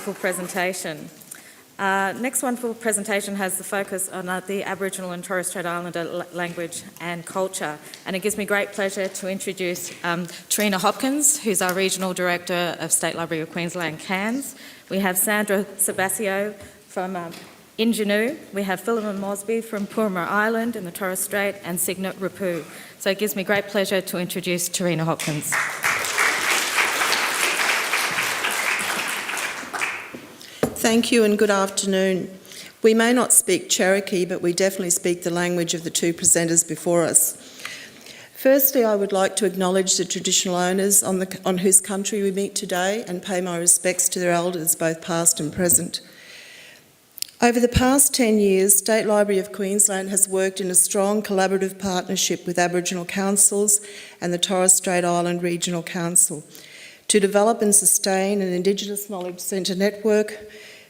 wonderful presentation. Next wonderful presentation has the focus on the Aboriginal and Torres Strait Islander language and culture, and it gives me great pleasure to introduce Terena Hopkins, who's our Regional Director of State Library of Queensland, Cairns. We have Sandra Sebasio from Injinoo. We have Phillemon Mosby from Poruma Island in the Torres Strait, and Cygnet Repu. So it gives me great pleasure to introduce Terena Hopkins. Thank you and good afternoon. We may not speak Cherokee, but we definitely speak the language of the two presenters before us. Firstly, I would like to acknowledge the traditional owners on whose country we meet today and pay my respects to their elders, both past and present. Over the past 10 years, State Library of Queensland has worked in a strong collaborative partnership with Aboriginal councils and the Torres Strait Island Regional Council to develop and sustain an Indigenous Knowledge Centre network,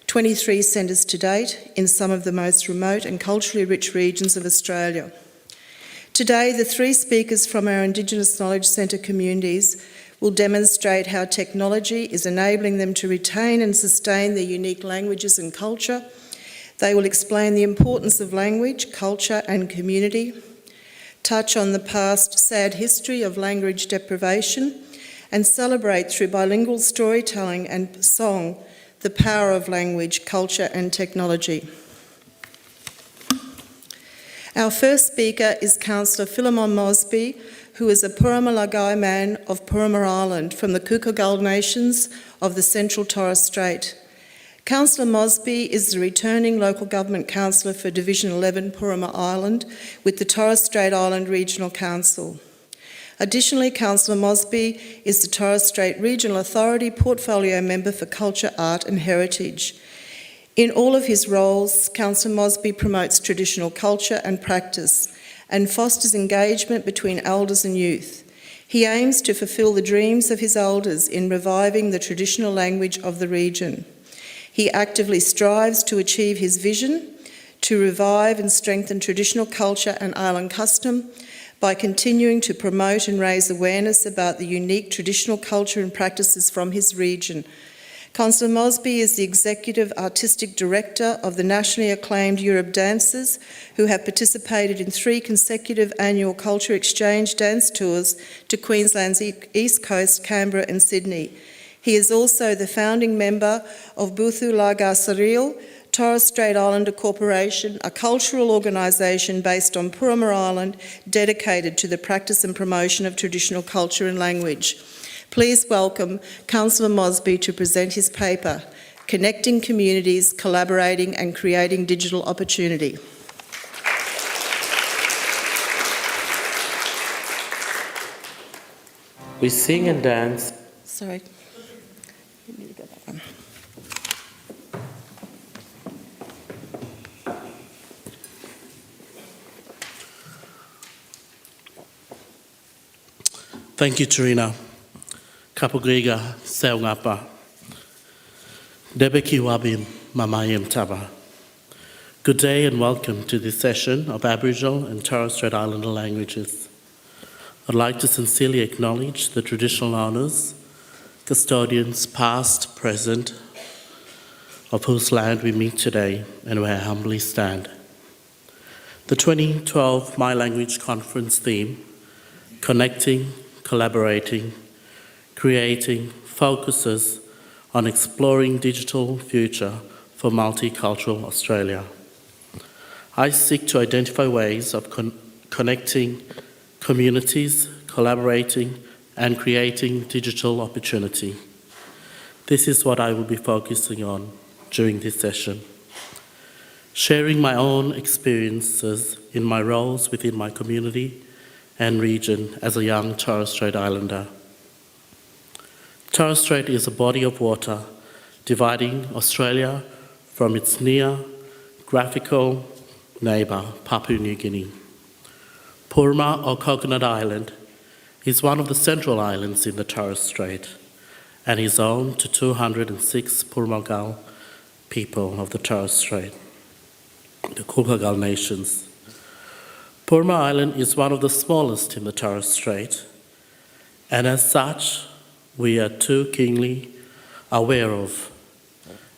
23 centres to date in some of the most remote and culturally rich regions of Australia. Today, the three speakers from our Indigenous Knowledge Centre communities will demonstrate how technology is enabling them to retain and sustain their unique languages and culture. They will explain the importance of language, culture and community, touch on the past sad history of language deprivation, and celebrate through bilingual storytelling and song the power of language, culture and technology. Our first speaker is Councillor Phillemon Mosby, who is a Poruma Lagai man of Poruma Island from the Kookagal Nations of the Central Torres Strait. Councillor Mosby is the returning local government councillor for Division 11 Poruma Island with the Torres Strait Island Regional Council. Additionally, Councillor Mosby is the Torres Strait Regional Authority Portfolio Member for Culture, Art and Heritage. In all of his roles, Councillor Mosby promotes traditional culture and practice and fosters engagement between elders and youth. He aims to fulfil the dreams of his elders in reviving the traditional language of the region. He actively strives to achieve his vision to revive and strengthen traditional culture and island custom by continuing to promote and raise awareness about the unique traditional culture and practices from his region. Councillor Mosby is the Executive Artistic Director of the nationally acclaimed Europe Dancers, who have participated in 3 consecutive annual culture exchange dance tours to Queensland's East Coast, Canberra and Sydney. He is also the founding member of Buthu Laga Saril, Torres Strait Islander Corporation, a cultural organisation based on Poruma Island dedicated to the practice and promotion of traditional culture and language. Please welcome Councillor Mosby to present his paper, Connecting Communities, Collaborating and Creating Digital Opportunity. We sing and dance. Sorry. You need to go that one. Thank you, Terena. Kapugriga Seungapa. Debeki Wabim Mamayim Taba. Good day and welcome to this session of Aboriginal and Torres Strait Islander languages. I'd like to sincerely acknowledge the traditional owners, custodians past, present, of whose land we meet today and where I humbly stand. The 2012 My Language Conference theme, Connecting, Collaborating, Creating, focuses on exploring digital future for multicultural Australia. I seek to identify ways of connecting communities, collaborating and creating digital opportunity. This is what I will be focusing on during this session. Sharing my own experiences in my roles within my community and region as a young Torres Strait Islander. Torres Strait is a body of water dividing Australia from its near geographical neighbour, Papua New Guinea. Poruma, or Coconut Island, is one of the central islands in the Torres Strait and is home to 206 Purumagal people of the Torres Strait, the Kookagal Nations. Poruma Island is one of the smallest in the Torres Strait, and as such, we are too keenly aware of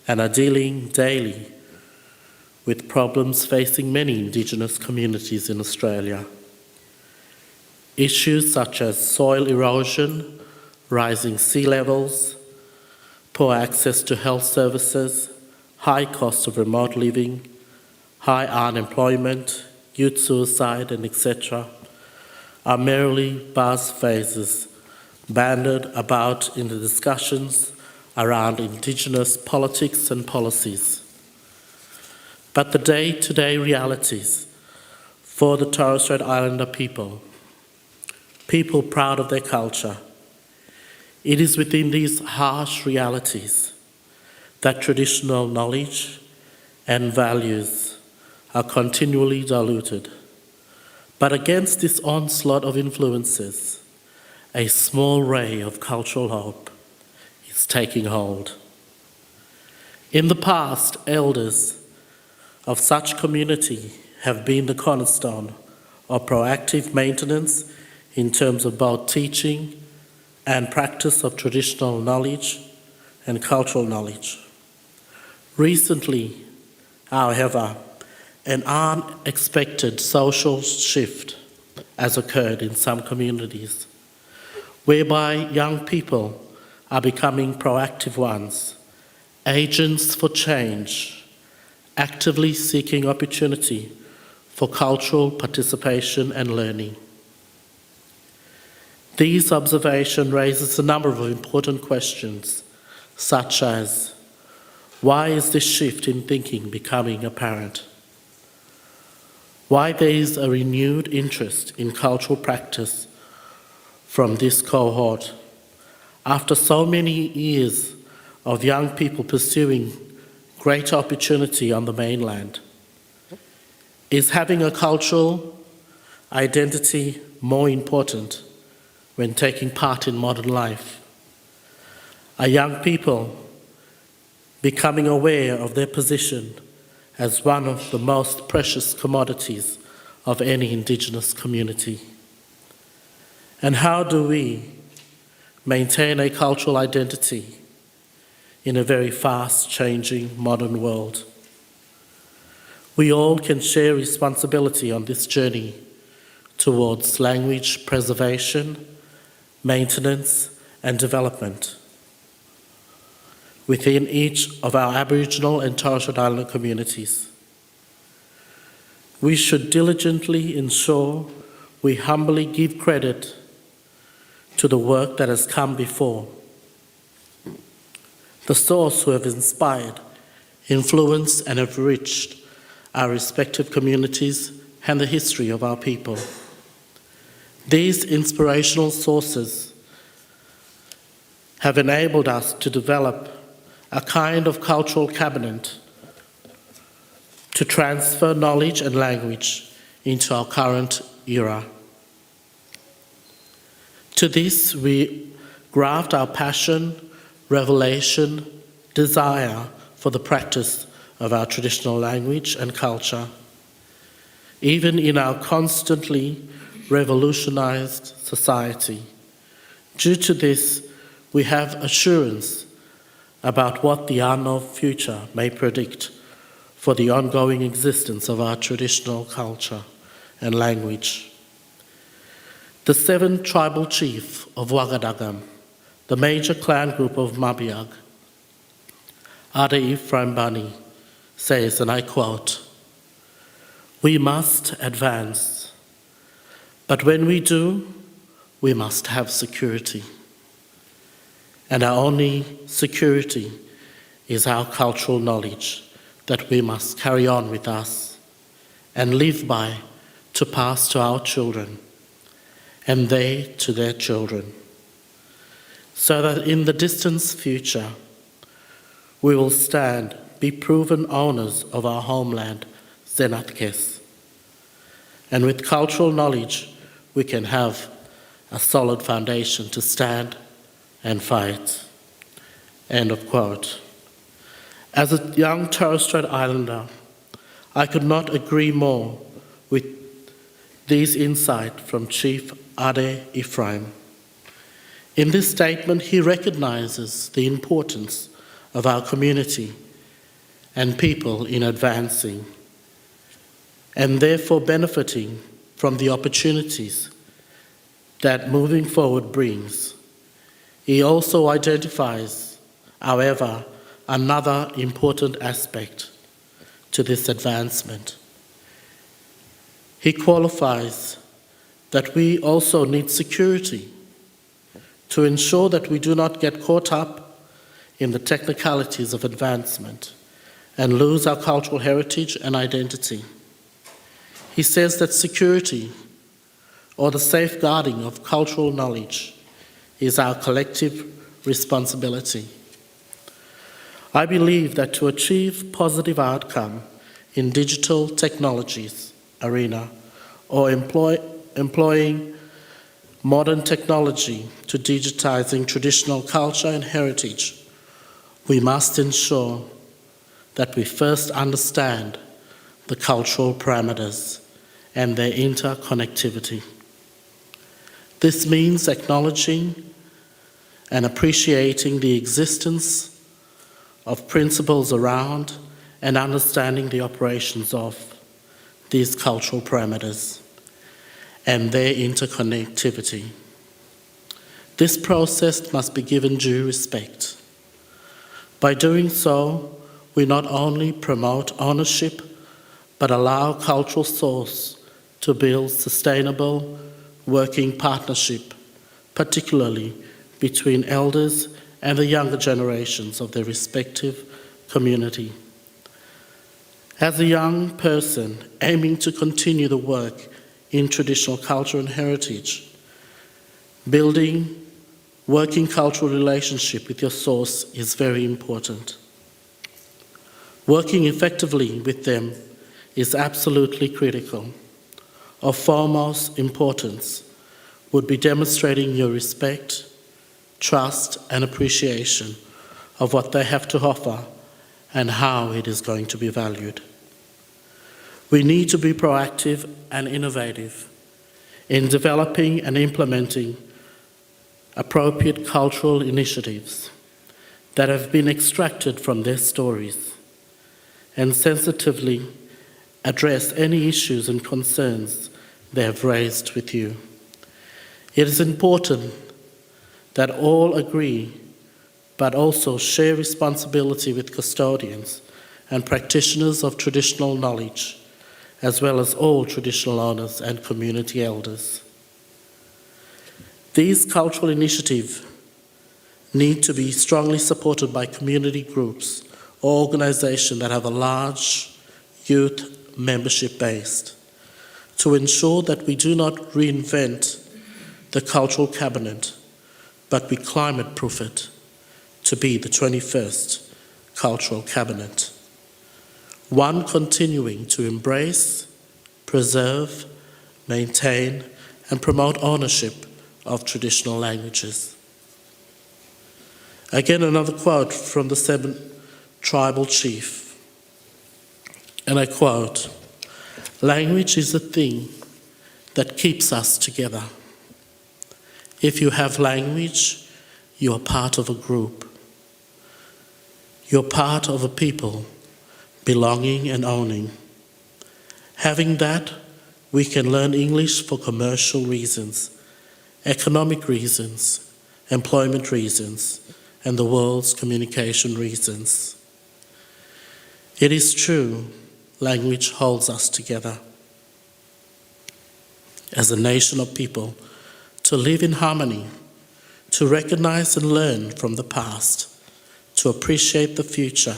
and are dealing daily with problems facing many Indigenous communities in Australia. Issues such as soil erosion, rising sea levels, poor access to health services, high cost of remote living, high unemployment, youth suicide, and etc. are merely buzz phrases bandied about in the discussions around Indigenous politics and policies. But the day-to-day realities for the Torres Strait Islander people proud of their culture, it is within these harsh realities that traditional knowledge and values are continually diluted. But against this onslaught of influences, a small ray of cultural hope is taking hold. In the past, elders of such community have been the cornerstone of proactive maintenance in terms of both teaching and practice of traditional knowledge and cultural knowledge. Recently, however, an unexpected social shift has occurred in some communities, whereby young people are becoming proactive ones, agents for change, actively seeking opportunity for cultural participation and learning. These observations raises a number of important questions, such as, why is this shift in thinking becoming apparent? Why there is a renewed interest in cultural practice from this cohort after so many years of young people pursuing greater opportunity on the mainland? Is having a cultural identity more important when taking part in modern life? Are young people becoming aware of their position as one of the most precious commodities of any Indigenous community? And how do we maintain a cultural identity in a very fast-changing modern world? We all can share responsibility on this journey towards language preservation, maintenance, and development within each of our Aboriginal and Torres Strait Islander communities. We should diligently ensure we humbly give credit to the work that has come before, the source who have inspired, influenced, and have enriched our respective communities and the history of our people. These inspirational sources have enabled us to develop a kind of cultural cabinet to transfer knowledge and language into our current era. To this, we graft our passion, revelation, desire for the practice of our traditional language and culture, even in our constantly revolutionized society. Due to this, we have assurance about what the unknown future may predict for the ongoing existence of our traditional culture and language. The 7 tribal chief of Wagadagam, the major clan group of Mabuiag, Ade Ephraim Bani, says, and I quote, "We must advance, but when we do, we must have security. And our only security is our cultural knowledge that we must carry on with us and live by to pass to our children and they to their children, so that in the distant future we will stand, be proven owners of our homeland, Zenatkes. And with cultural knowledge, we can have a solid foundation to stand and fight." End of quote. As a young Torres Strait Islander, I could not agree more with these insights from Chief Ade Ephraim. In this statement, he recognises the importance of our community and people in advancing, and therefore benefiting from the opportunities that moving forward brings. He also identifies, however, another important aspect to this advancement. He qualifies that we also need security to ensure that we do not get caught up in the technicalities of advancement and lose our cultural heritage and identity. He says that security, or the safeguarding of cultural knowledge, is our collective responsibility. I believe that to achieve positive outcome in digital technologies arena or employing modern technology to digitizing traditional culture and heritage, we must ensure that we first understand the cultural parameters and their interconnectivity. This means acknowledging and appreciating the existence of principles around and understanding the operations of these cultural parameters and their interconnectivity. This process must be given due respect. By doing so, we not only promote ownership, but allow cultural source to build sustainable working partnership, particularly between elders and the younger generations of their respective community. As a young person aiming to continue the work in traditional culture and heritage, building working cultural relationship with your source is very important. Working effectively with them is absolutely critical. Of foremost importance would be demonstrating your respect, trust, and appreciation of what they have to offer and how it is going to be valued. We need to be proactive and innovative in developing and implementing appropriate cultural initiatives that have been extracted from their stories and sensitively address any issues and concerns they have raised with you. It is important that all agree but also share responsibility with custodians and practitioners of traditional knowledge, as well as all traditional owners and community elders. These cultural initiatives need to be strongly supported by community groups or organizations that have a large youth membership base to ensure that we do not reinvent the cultural cabinet, but we climate-proof it to be the 21st cultural cabinet. One continuing to embrace, preserve, maintain, and promote ownership of traditional languages. Again, another quote from the 7th tribal chief, and I quote, "Language is the thing that keeps us together. If you have language, you are part of a group. You're part of a people, belonging and owning. Having that, we can learn English for commercial reasons, economic reasons, employment reasons, and the world's communication reasons. It is true, language holds us together as a nation of people to live in harmony, to recognize and learn from the past, to appreciate the future,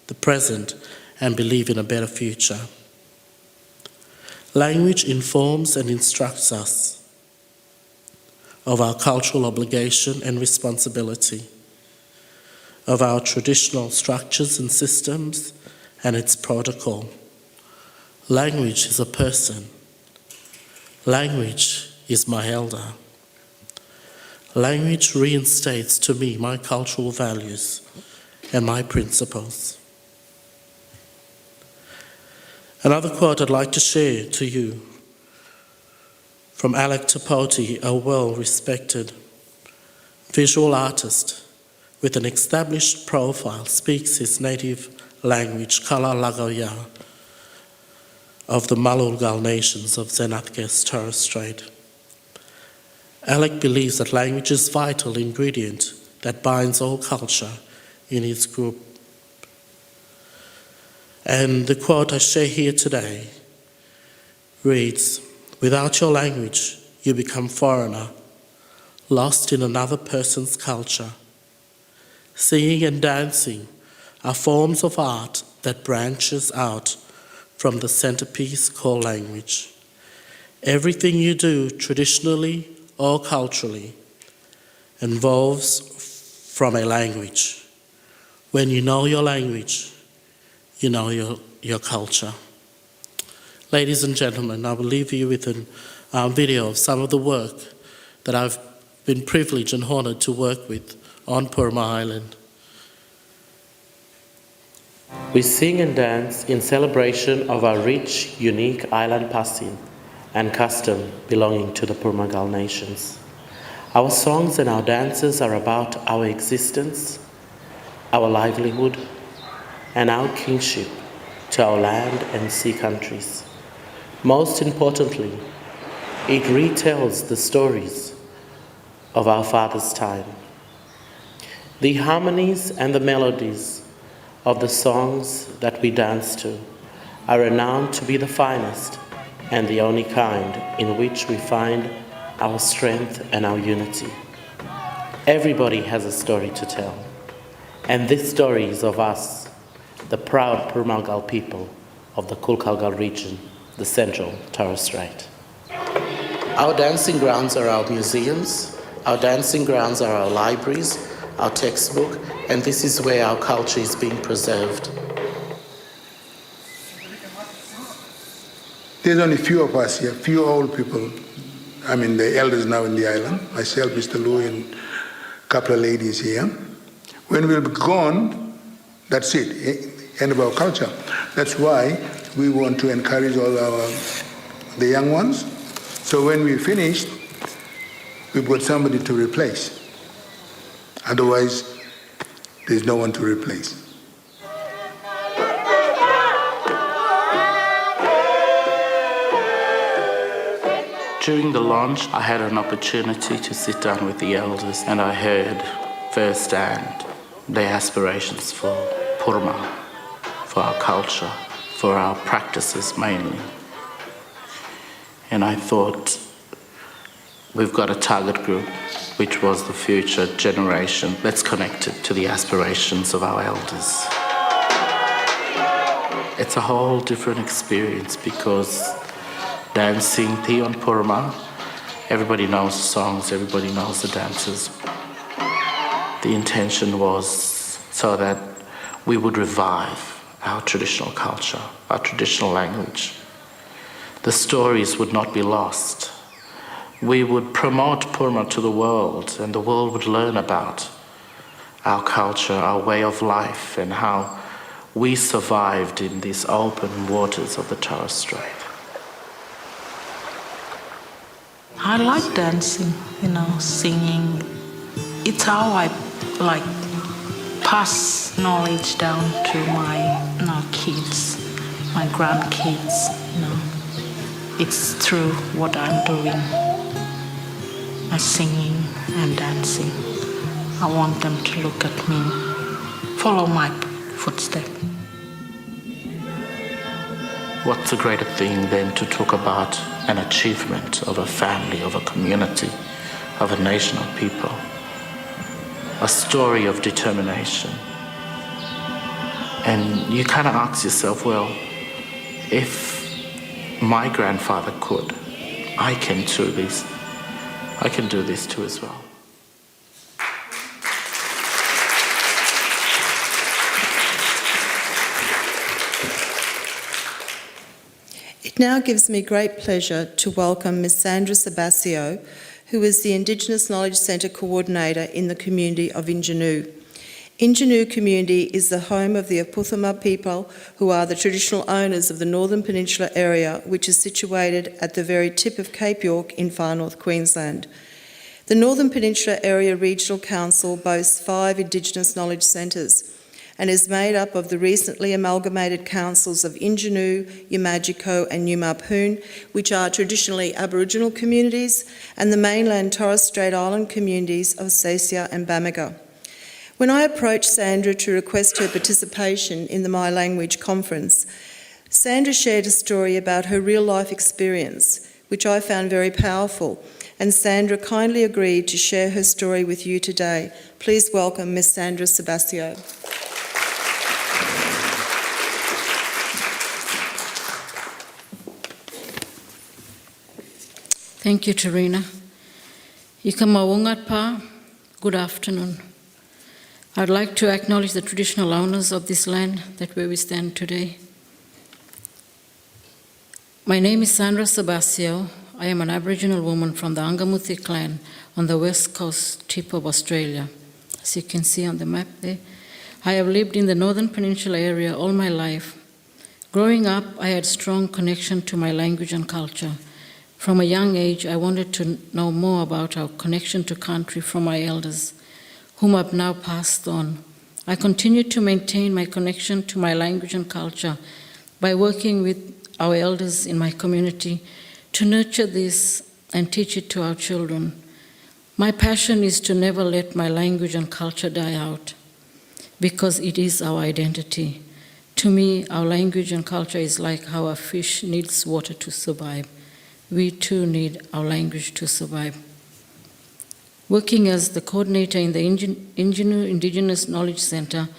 the present, and believe in a better future. Language informs and instructs us of our cultural obligation and responsibility, of our traditional structures and systems and its protocol. Language is a person. Language is my elder. Language reinstates to me my cultural values and my principles." Another quote I'd like to share to you from Alec Tapoti, a well-respected visual artist with an established profile, speaks his native language, Kala Lagaya, of the Mabuiag nations of Xenakis, Torres Strait. Alec believes that language is a vital ingredient that binds all culture in his group. And the quote I share here today reads, "Without your language, you become foreigner, lost in another person's culture. Singing and dancing are forms of art that branches out from the centerpiece called language. Everything you do, traditionally or culturally, involves from a language. When you know your language, you know your culture." Ladies and gentlemen, I will leave you with a video of some of the work that I've been privileged and honoured to work with on Poruma Island. We sing and dance in celebration of our rich, unique island passing and custom belonging to the Poruma nations. Our songs and our dances are about our existence, our livelihood, and our kinship to our land and sea countries. Most importantly, it retells the stories of our father's time. The harmonies and the melodies of the songs that we dance to are renowned to be the finest and the only kind in which we find our strength and our unity. Everybody has a story to tell, and this story is of us, the proud Poruma people of the Kulkalgal region, the central Torres Strait. Our dancing grounds are our museums, our dancing grounds are our libraries, our textbook, and this is where our culture is being preserved. There's only few of us here, few old people. I mean, the elders now in the island, myself, Mr. Lou, and a couple of ladies here. When we'll be gone, that's it, end of our culture. That's why we want to encourage all the young ones. So when we finish, we've got somebody to replace. Otherwise, there's no one to replace. During the launch, I had an opportunity to sit down with the elders, and I heard firsthand their aspirations for Poruma, for our culture, for our practices mainly. And I thought, we've got a target group, which was the future generation. Let's connect it to the aspirations of our elders. It's a whole different experience because dancing tea on Poruma, everybody knows the songs, everybody knows the dances. The intention was so that we would revive our traditional culture, our traditional language. The stories would not be lost. We would promote Poruma to the world, and the world would learn about our culture, our way of life, and how we survived in these open waters of the Torres Strait. I like dancing, singing. It's how I pass knowledge down to my kids, my grandkids. It's through what I'm doing. I'm singing and dancing. I want them to look at me, follow my footsteps. What's a greater thing than to talk about an achievement of a family, of a community, of a nation of people? A story of determination. And you kind of ask yourself, well, if my grandfather could, I can do this. I can do this too as well. It now gives me great pleasure to welcome Ms. Sandra Sebasio, who is the Indigenous Knowledge Centre Coordinator in the community of Injinoo. Injinoo community is the home of the Poruma people, who are the traditional owners of the Northern Peninsula area, which is situated at the very tip of Cape York in far north Queensland. The Northern Peninsula Area Regional Council boasts 5 Indigenous Knowledge Centres, and is made up of the recently amalgamated councils of Injinoo, Yamajiko and New Mapoon, which are traditionally Aboriginal communities, and the mainland Torres Strait Island communities of Sebasio and Bamaga. When I approached Sandra to request her participation in the My Language conference, Sandra shared a story about her real-life experience, which I found very powerful, and Sandra kindly agreed to share her story with you today. Please welcome Miss Sandra Sebasio. Thank you, Terena. Ikamawungatpa, good afternoon. I'd like to acknowledge the traditional owners of this land that where we stand today. My name is Sandra Sebasio. I am an Aboriginal woman from the Angamuthi clan on the west coast tip of Australia. As you can see on the map there, I have lived in the Northern Peninsula area all my life. Growing up, I had strong connection to my language and culture. From a young age, I wanted to know more about our connection to country from my elders, whom I've now passed on. I continue to maintain my connection to my language and culture by working with our elders in my community to nurture this and teach it to our children. My passion is to never let my language and culture die out, because it is our identity. To me, our language and culture is like how a fish needs water to survive. We too need our language to survive. Working as the coordinator in the Injinoo Indigenous Knowledge Centre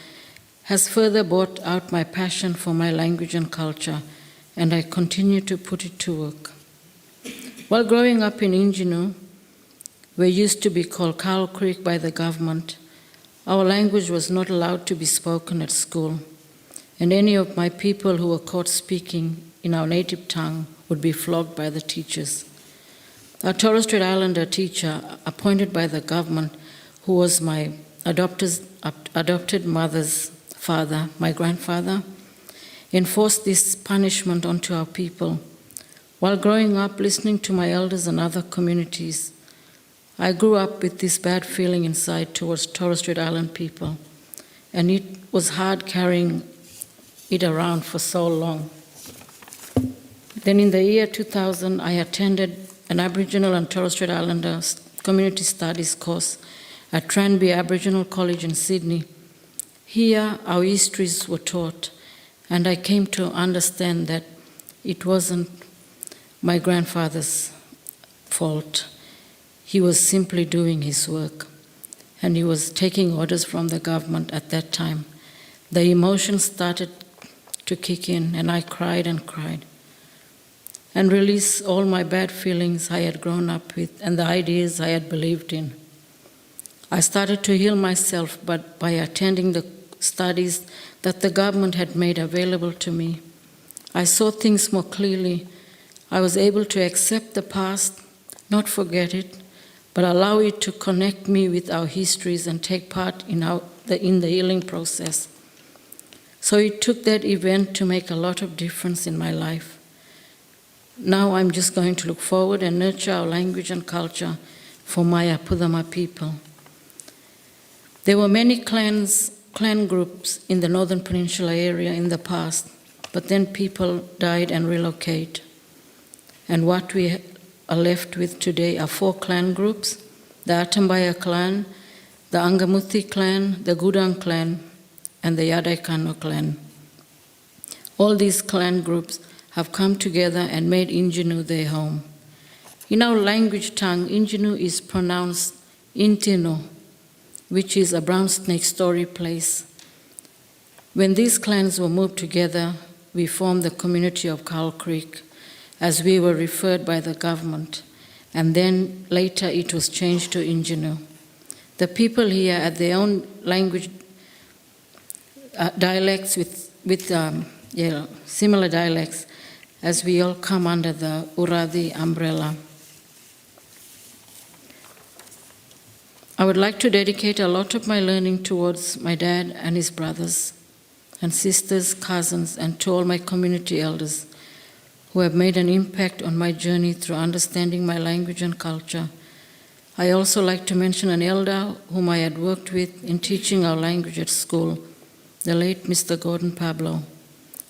has further brought out my passion for my language and culture, and I continue to put it to work. While growing up in Injinoo, we used to be called Cow Creek by the government, our language was not allowed to be spoken at school, and any of my people who were caught speaking in our native tongue would be flogged by the teachers. A Torres Strait Islander teacher appointed by the government, who was my adopted mother's father, my grandfather, enforced this punishment onto our people. While growing up, listening to my elders and other communities, I grew up with this bad feeling inside towards Torres Strait Island people, and it was hard carrying it around for so long. Then in the year 2000, I attended an Aboriginal and Torres Strait Islander Community Studies course at Tranby Aboriginal College in Sydney. Here, our histories were taught, and I came to understand that it wasn't my grandfather's fault. He was simply doing his work, and he was taking orders from the government at that time. The emotions started to kick in, and I cried and release all my bad feelings I had grown up with and the ideas I had believed in. I started to heal myself, but by attending the studies that the government had made available to me, I saw things more clearly. I was able to accept the past, not forget it, but allow it to connect me with our histories and take part in the healing process. So it took that event to make a lot of difference in my life. Now I'm just going to look forward and nurture our language and culture for my Apudama people. There were many clan groups in the Northern Peninsula area in the past, but then people died and relocated. And what we are left with today are 4 clan groups: the Atambaya clan, the Angamuthi clan, the Gudang clan, and the Yadaikano clan. All these clan groups have come together and made Injinoo their home. In our language tongue, Injinoo is pronounced Intino, which is a brown snake story place. When these clans were moved together, we formed the community of Cow Creek, as we were referred by the government, and then later it was changed to Injinoo. The people here had their own language dialects with similar dialects, as we all come under the Uradi umbrella. I would like to dedicate a lot of my learning towards my dad and his brothers and sisters, cousins, and to all my community elders who have made an impact on my journey through understanding my language and culture. I also like to mention an elder whom I had worked with in teaching our language at school, the late Mr. Gordon Pablo.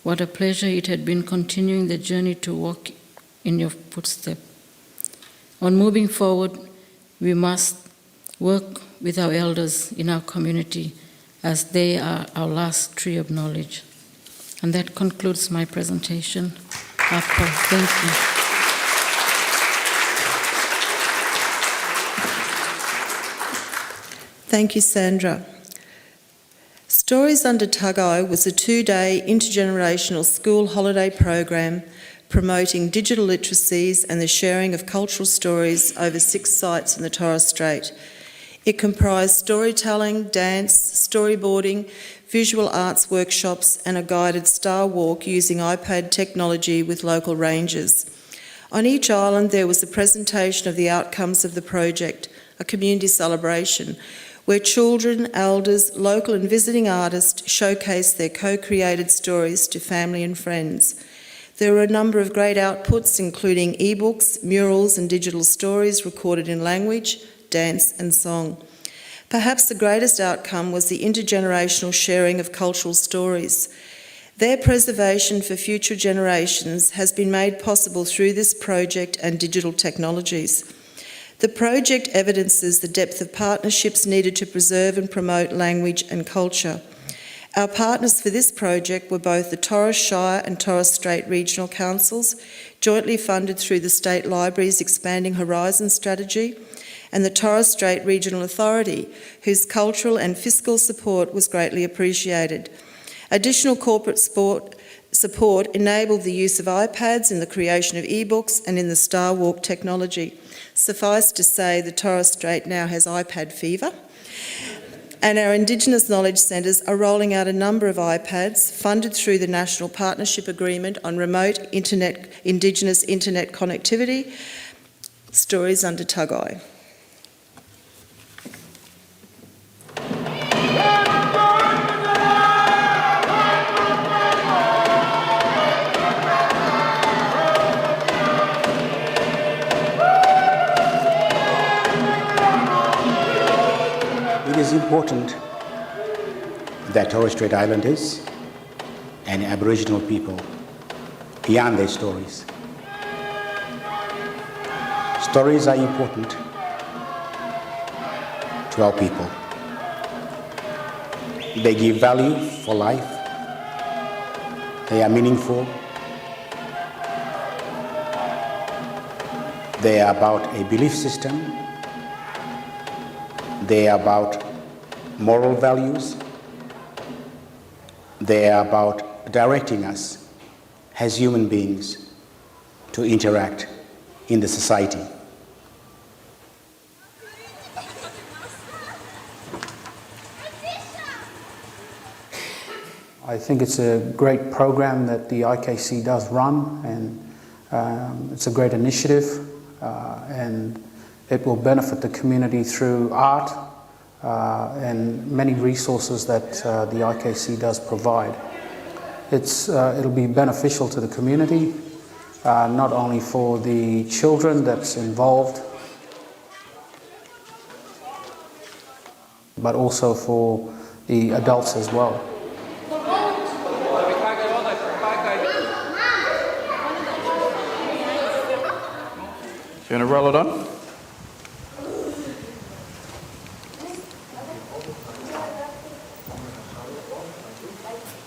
What a pleasure it had been continuing the journey to walk in your footsteps. On moving forward, we must work with our elders in our community as they are our last tree of knowledge. And that concludes my presentation. Thank you. Thank you, Sandra. Stories Under Tagai was a 2-day intergenerational school holiday program promoting digital literacies and the sharing of cultural stories over 6 sites in the Torres Strait. It comprised storytelling, dance, storyboarding, visual arts workshops and a guided star walk using iPad technology with local rangers. On each island there was a presentation of the outcomes of the project, a community celebration, where children, elders, local and visiting artists showcased their co-created stories to family and friends. There were a number of great outputs, including ebooks, murals and digital stories recorded in language, dance and song. Perhaps the greatest outcome was the intergenerational sharing of cultural stories. Their preservation for future generations has been made possible through this project and digital technologies. The project evidences the depth of partnerships needed to preserve and promote language and culture. Our partners for this project were both the Torres Shire and Torres Strait Regional Councils, jointly funded through the State Library's Expanding Horizons strategy, and the Torres Strait Regional Authority, whose cultural and fiscal support was greatly appreciated. Additional corporate support enabled the use of iPads in the creation of ebooks and in the Star Walk technology. Suffice to say, the Torres Strait now has iPad fever. And our Indigenous Knowledge Centres are rolling out a number of iPads funded through the National Partnership Agreement on Remote Indigenous Internet Connectivity, Stories Under Tagai. It is important that Torres Strait Islanders and Aboriginal people yarn their stories. Stories are important to our people. They give value for life. They are meaningful. They are about a belief system. They are about moral values. They are about directing us as human beings to interact in the society. I think it's a great program that the IKC does run, and it's a great initiative, and it will benefit the community through art and many resources that the IKC does provide. It'll be beneficial to the community, not only for the children that's involved, but also for the adults as well. You want to roll it on?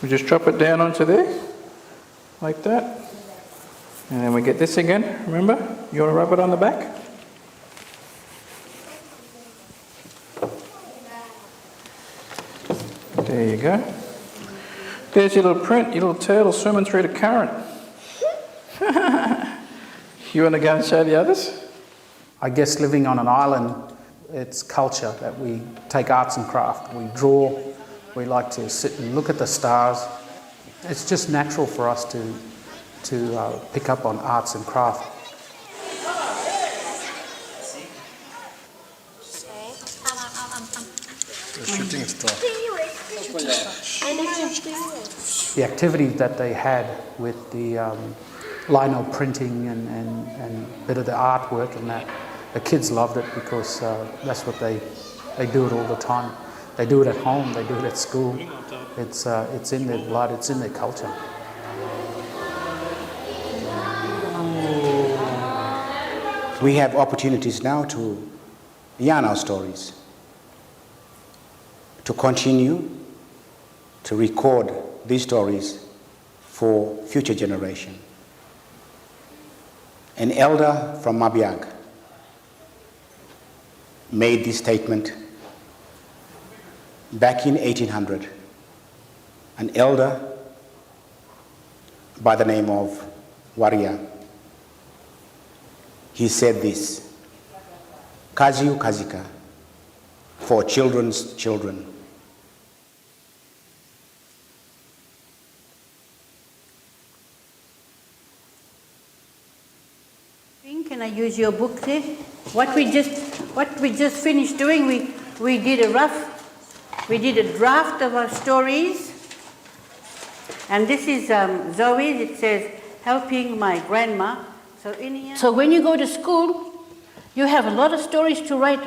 We just drop it down onto there, like that. And then we get this again, remember? You want to rub it on the back? There you go. There's your little print, your little turtle swimming through the current. You want to go and show the others? I guess living on an island, it's culture that we take arts and craft. We draw, we like to sit and look at the stars. It's just natural for us to pick up on arts and craft. The activities that they had with the lino printing and a bit of the artwork and that, the kids loved it because that's what they do it all the time. They do it at home, they do it at school. It's in their blood, it's in their culture. We have opportunities now to yarn our stories, to continue to record these stories for future generation. An elder from Mabuiag made this statement back in 1800. An elder by the name of Warrior. He said this, Kaziu Kazika, for children's children. Can I use your book there? What we just finished doing, we did a draft of our stories. And this is Zoe's, it says, helping my grandma. So when you go to school, you have a lot of stories to write,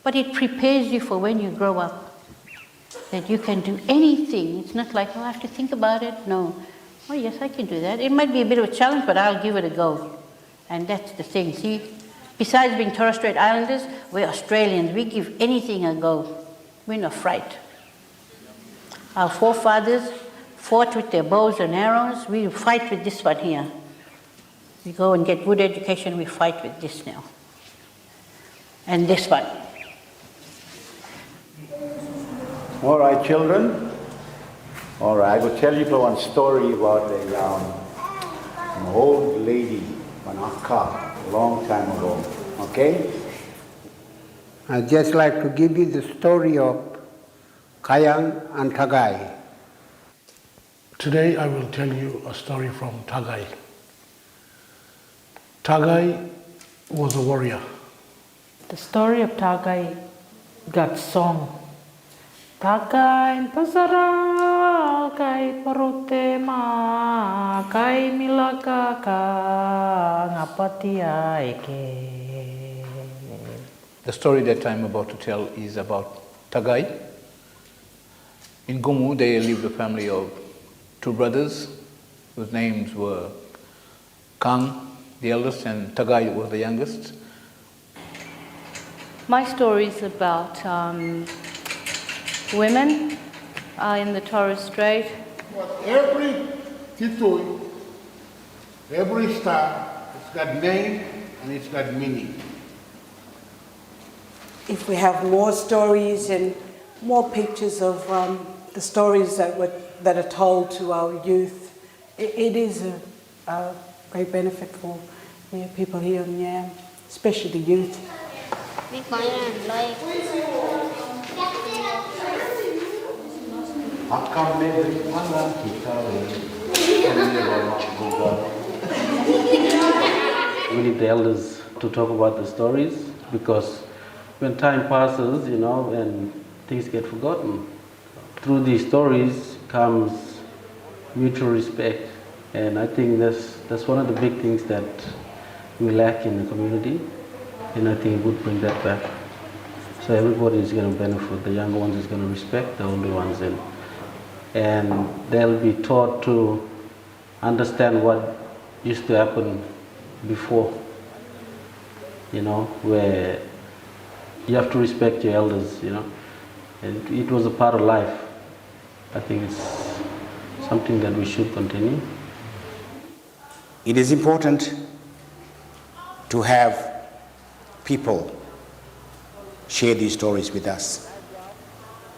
but it prepares you for when you grow up. That you can do anything. It's not like, oh, I have to think about it. No. Oh, yes, I can do that. It might be a bit of a challenge, but I'll give it a go. And that's the thing, see? Besides being Torres Strait Islanders, we're Australians. We give anything a go. We're not frightened. Our forefathers fought with their bows and arrows. We fight with this one here. We go and get good education, we fight with this now. And this one. All right, children. All right, I will tell you one story about an old lady, an akka, a long time ago. Okay? I'd just like to give you the story of Kayang and Tagai. Today I will tell you a story from Tagai. Tagai was a warrior. The story of Tagai got song. Tagai pasara kai parutema kai milaka ka ngapati aike. The story that I'm about to tell is about Tagai. In Gumu, there lived a family of two brothers whose names were Kang, the eldest, and Tagai was the youngest. My story is about women in the Torres Strait. Every titui, every star, it's got name and it's got meaning. If we have more stories and more pictures of the stories that are told to our youth, it is a great benefit for people here in Yam, especially the youth. We need the elders to talk about the stories, because when time passes, and things get forgotten, through these stories comes mutual respect. And I think that's one of the big things that we lack in the community, and I think it would bring that back. So everybody is going to benefit. The younger ones is going to respect the older ones, and they'll be taught to understand what used to happen before, where you have to respect your elders, and it was a part of life. I think it's something that we should continue. It is important to have people share these stories with us.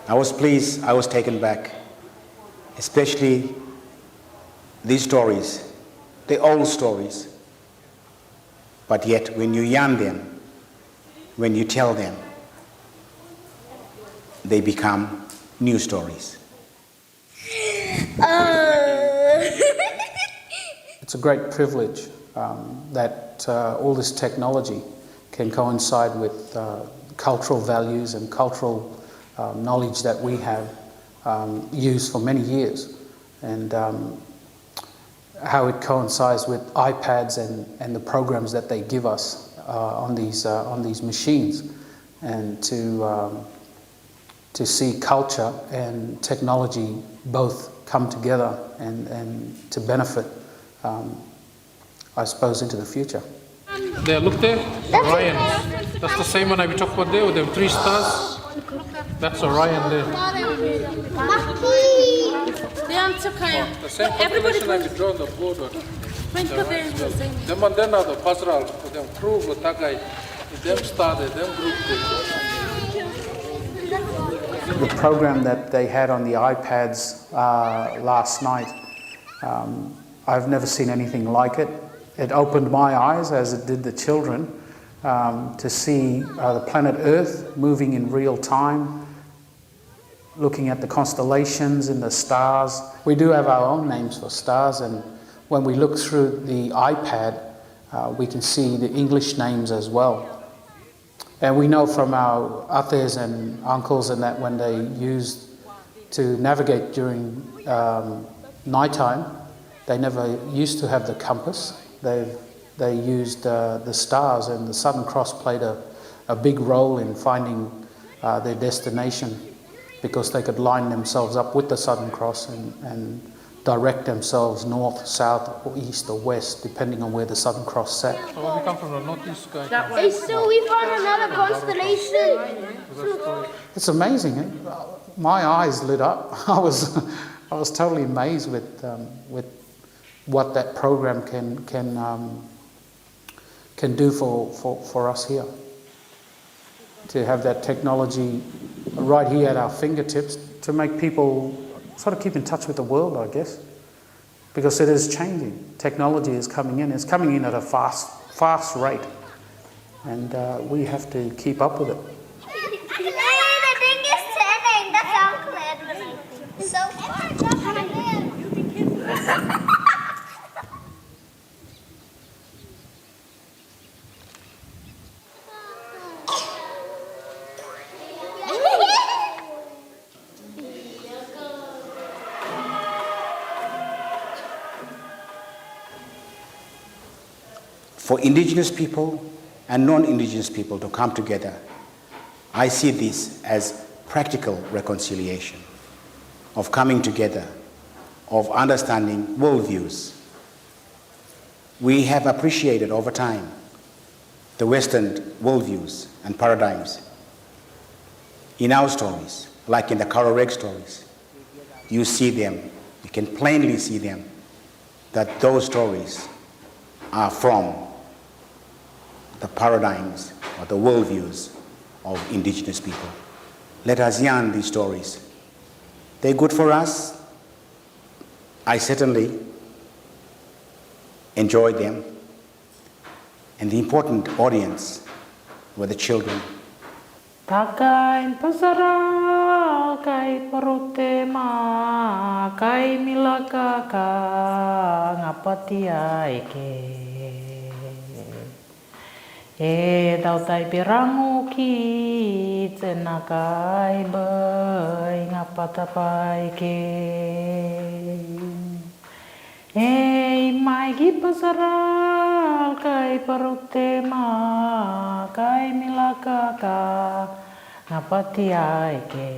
I was pleased, I was taken back, especially these stories, the old stories. But yet when you yarn them, when you tell them, they become new stories. It's a great privilege that all this technology can coincide with cultural values and cultural knowledge that we have used for many years, and how it coincides with iPads and the programs that they give us on these machines, and to to see culture and technology both come together and to benefit, I suppose, into the future. There, look there, Orion. That's the same one I talked about there with them 3 stars. That's Orion there. The same constellation I drawn on the board. Them and then are the pastoral, them crew, the Tagai, them started, them group. The program that they had on the iPads last night, I've never seen anything like it. It opened my eyes, as it did the children, to see the planet Earth moving in real time, looking at the constellations and the stars. We do have our own names for stars, and when we look through the iPad, we can see the English names as well. And we know from our ates and uncles and that when they used to navigate during nighttime, they never used to have the compass. They used the stars, and the Southern Cross played a big role in finding their destination, because they could line themselves up with the Southern Cross and direct themselves north, south, or east or west, depending on where the Southern Cross sat. So we come from the northeast guy. Hey, so we found another constellation. It's amazing. Eh? My eyes lit up. I was totally amazed with what that program can do for us here. To have that technology right here at our fingertips to make people sort of keep in touch with the world, I guess, because it is changing. Technology is coming in. It's coming in at a fast rate, and we have to keep up with it. The thing is turning. That's so far. For Indigenous people and non-Indigenous people to come together, I see this as practical reconciliation, of coming together, of understanding worldviews. We have appreciated over time the Western worldviews and paradigms. In our stories, like in the Karoreg stories, you see them, you can plainly see them, that those stories are from the paradigms or the worldviews of Indigenous people. Let us yarn these stories. They're good for us. I certainly enjoyed them. And the important audience were the children. Takai pasara kai parutema kai milaka ka ngapati aike. E dau tai pirangu ki tsena kai bai ngapata pai ke. E mai gi pasara kai parutema kai milaka ka ngapati ai ke.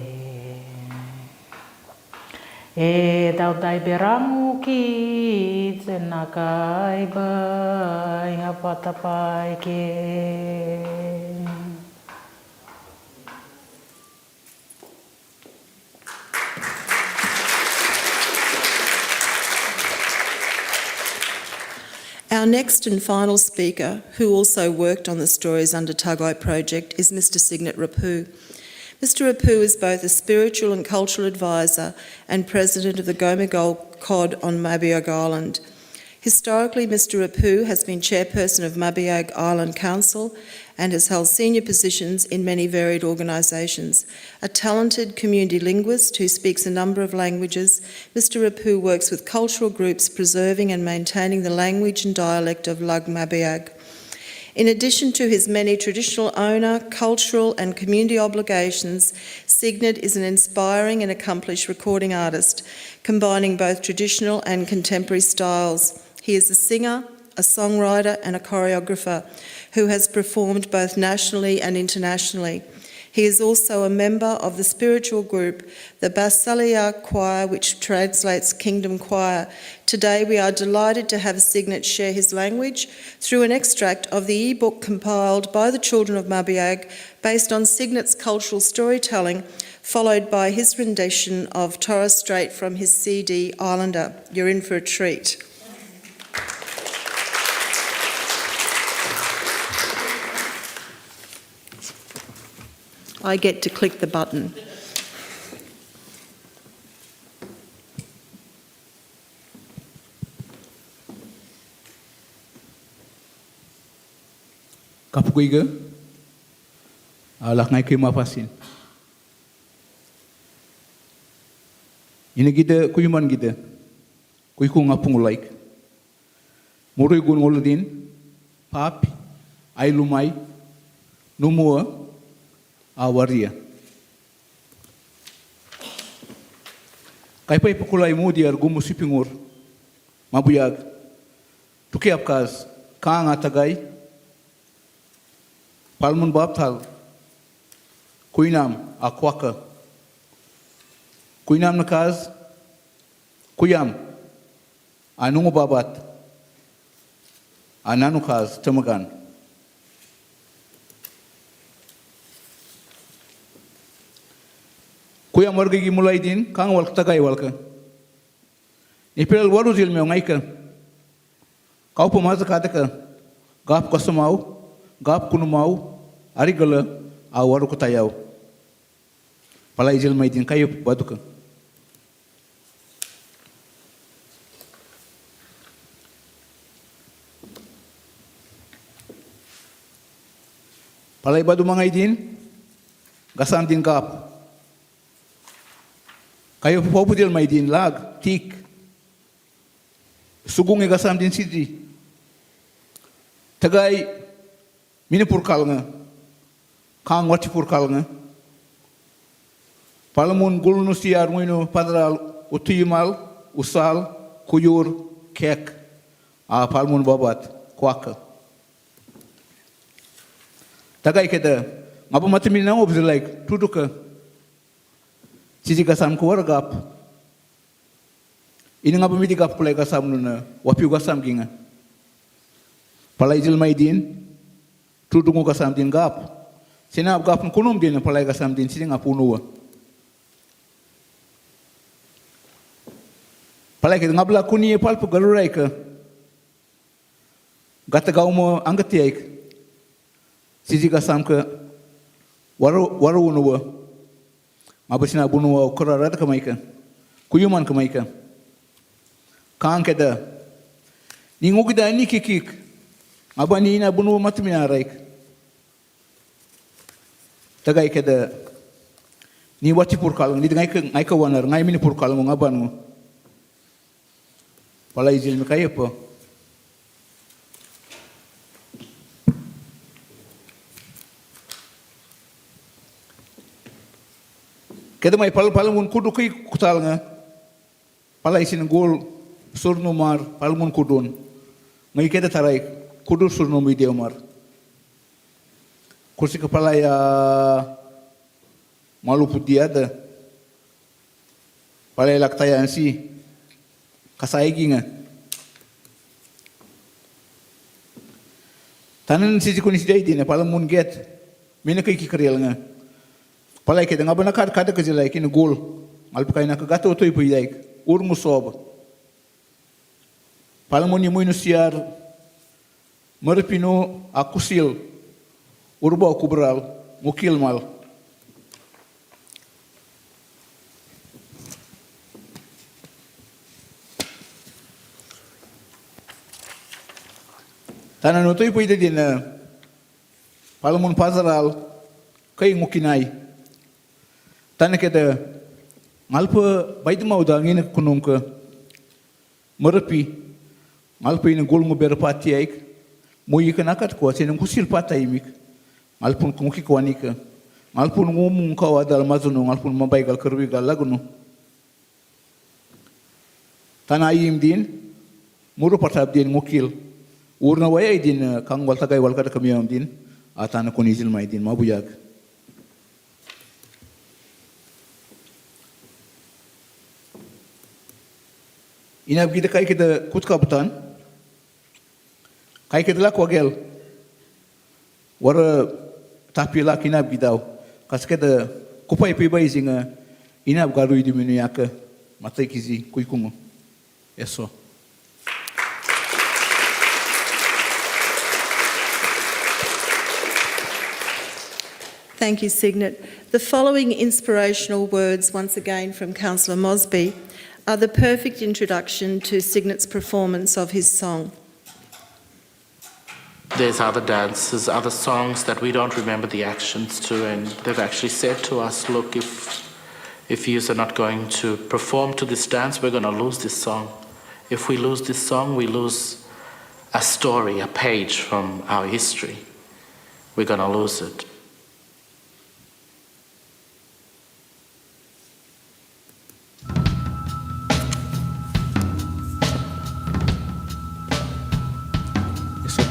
E dau tai pirangu ki tsena kai bai ngapata pai ke. Our next and final speaker, who also worked on the Stories Under Tagai project, is Mr. Cygnet Repu. Mr. Repu is both a spiritual and cultural advisor and president of the Gomagol Cod on Mabuiag Island. Historically, Mr. Repu has been chairperson of Mabuiag Island Council and has held senior positions in many varied organisations. A talented community linguist who speaks a number of languages, Mr. Repu works with cultural groups preserving and maintaining the language and dialect of Lug Mabuiag. In addition to his many traditional owner, cultural and community obligations, Cygnet is an inspiring and accomplished recording artist, combining both traditional and contemporary styles. He is a singer, a songwriter and a choreographer who has performed both nationally and internationally. He is also a member of the spiritual group, the Basalia Choir, which translates Kingdom Choir. Today we are delighted to have Cygnet share his language through an extract of the e-book compiled by the children of Mabuiag based on Cygnet's cultural storytelling, followed by his rendition of Torres Strait from his CD Islander. You're in for a treat. I get to click the button. Kapukuiga, alak ngai kima pasin. Ini kita kuyuman kita, kuiku ngapung like. Murui gun ngolodin, papi, ailumai, numua, awaria. Kaipai pakulai mudiar gumu sipingur, Mabuiag, tukiap kas, kaang atagai, palmun baptal, kuinam akwaka, kuinam nakaz, kuyam, anungu babat, ananukaz temagan. Kuyam warga gi mulai din kang walk tagai walka. Nipel waru jil meu ngaika. Kau pemasa kataka. Gap kasumau, gap kunumau, arigala awaru kutayau. Palai jil mai din kayu baduka. Palai badu mangai din gasan din gap. Kayo popudil may din lag, tik. Sugong igasam din sidi. Tagay, minipurkal nga. Kang watipurkal nga. Palamun gulno siyar ngoyno padral utuyumal, usal, kuyur, kek. Palamun babat, kwaka. Tagay kita, ngapa matimin na obs like, tuduka. Cici gasam kuar gap. Ini ngapa miti gap kulai gasam nuna, wapi gasam ginga. Palai jil mai din, tudungu gasam din gap. Sina gap kunum din palai gasam din sini ngapunua. Palai kita ngabla kuni pal pu garurai ke. Gata gau mo angkat yaik. Cici gasam ke waru unua. Mabasina bunu korarada kamaika. Kuyuman kamaika. Kang keda. Ningu kita ini kikik. Abani ina bunu matmina raik. Tagai keda. Ni wati purkal. Ni ngai ka wanar. Ngai mini purkal mo ngabanu. Palai jil mikaya po. Keda mai pal-palmun kudu kui kutal nga. Palai sin gol surnu mar palmun kudun. Ngai keda tarai kudu surnu video mar. Kursi kepala ya malu putih ada. Palai laktayan si kasaigi nga. Tanan si kunis dai dine palmun get. Mina kai kikrel nga. Palai kita ngapa nak kada kerja lagi ni gol, alpukai nak kata itu ibu lagi, urmu sob. Palamoni mui nusiar, merpino akusil, urba kubral, mukil mal. Tanah itu ibu itu dia, palamun pasaral, kai mukinai. Tanya kita, ngalpa bayi mau dangin kunung ke, merapi, ngalpa ini gol mu berpati aik, mu ikan akat kuat, senang kusil patai mik, ngalpun kumuki kuanika, ngalpun ngomong kau ada almazunu, ngalpun mabai gal kerwi gal lagunu. Tanah ayim din, muru patap din mukil, urna waya din kang wal tagai wal kada kami din, atana kunizil mai din Mabuiag. Inab kita kai kita kutkabutan. Kai kita laku agel. Wara tapi laki inab gidau. Kas kita kupai pibai singa inab garui di menu yaka matai kizi kuikungu. Eso. Thank you, Cygnet. The following inspirational words, once again from Councillor Mosby, are the perfect introduction to Cygnet's performance of his song. There's other dances, other songs that we don't remember the actions to, and they've actually said to us, look, if you are not going to perform to this dance, we're going to lose this song. If we lose this song, we lose a story, a page from our history. We're going to lose it.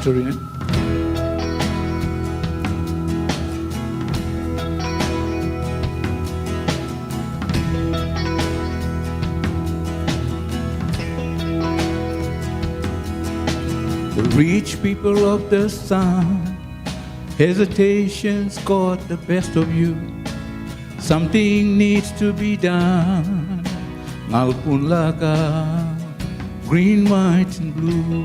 Terena. The rich people of the sun, hesitations got the best of you. Something needs to be done. Ngalpun laga, green, white, and blue.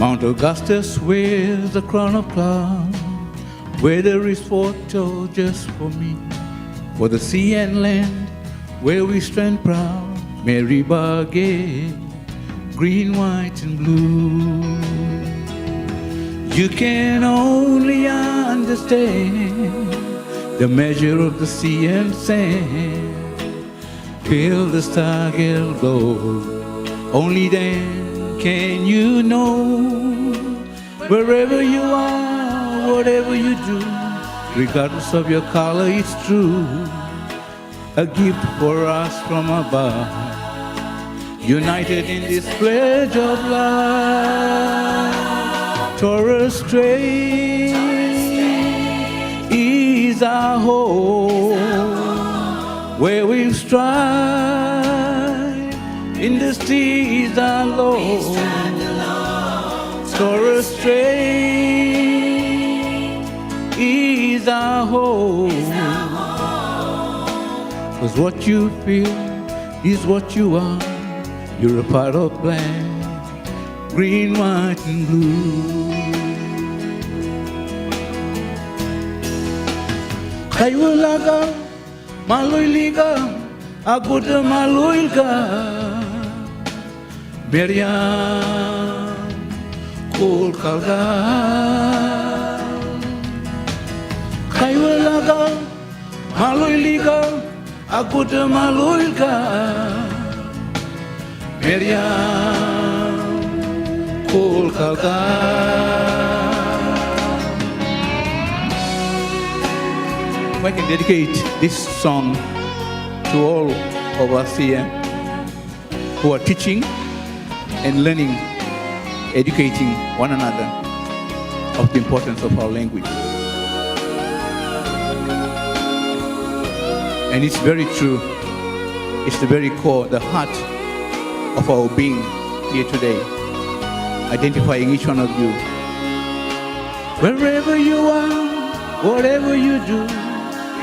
Mount Augustus wears a crown of clouds, where there is foretold just for me. For the sea and land, where we stand proud, Mary Bargay, green, white, and blue. You can only understand the measure of the sea and sand. Feel the stargate glow, only then can you know, wherever you are, whatever you do, regardless of your color, it's true. A gift for us from above, united in this pledge of love. Torres Strait is our home, where we've strived. In the seas alone, Torres Strait is our home. 'Cause what you feel is what you are. You're a part of black, green, white, and blue. Kaiwalaga, maluiliga, aguda maluilga. Meriam kul kalga Kaiwalaga maluiliga aguda maluilga Meriam kul kalga. I can dedicate this song to all of us here who are teaching and learning, educating one another of the importance of our language. And it's very true. It's the very core, the heart of our being here today, identifying each one of you. Wherever you are, whatever you do,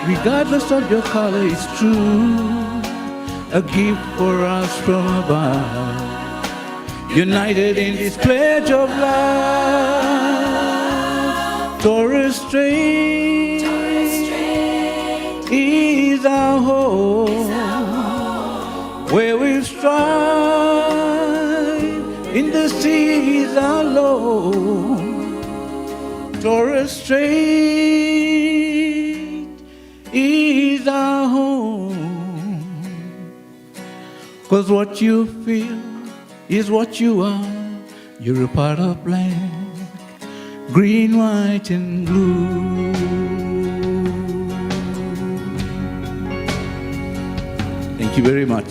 regardless of your color, it's true. A gift for us from above, united in this pledge of love. Torres Strait is our home, where we've strived in the seas alone. Torres Strait is our home. 'Cause what you feel is what you are. You're a part of black, green, white, and blue. Thank you very much.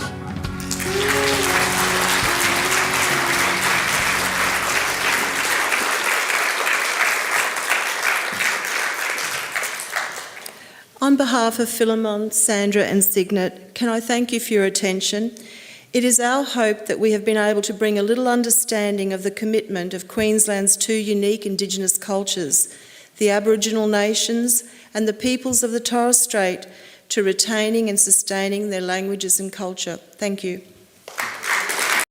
On on behalf of Phillemon, Sandra and Cygnet, can I thank you for your attention? It is our hope that we have been able to bring a little understanding of the commitment of Queensland's two unique Indigenous cultures, the Aboriginal nations and the peoples of the Torres Strait, to retaining and sustaining their languages and culture. Thank you.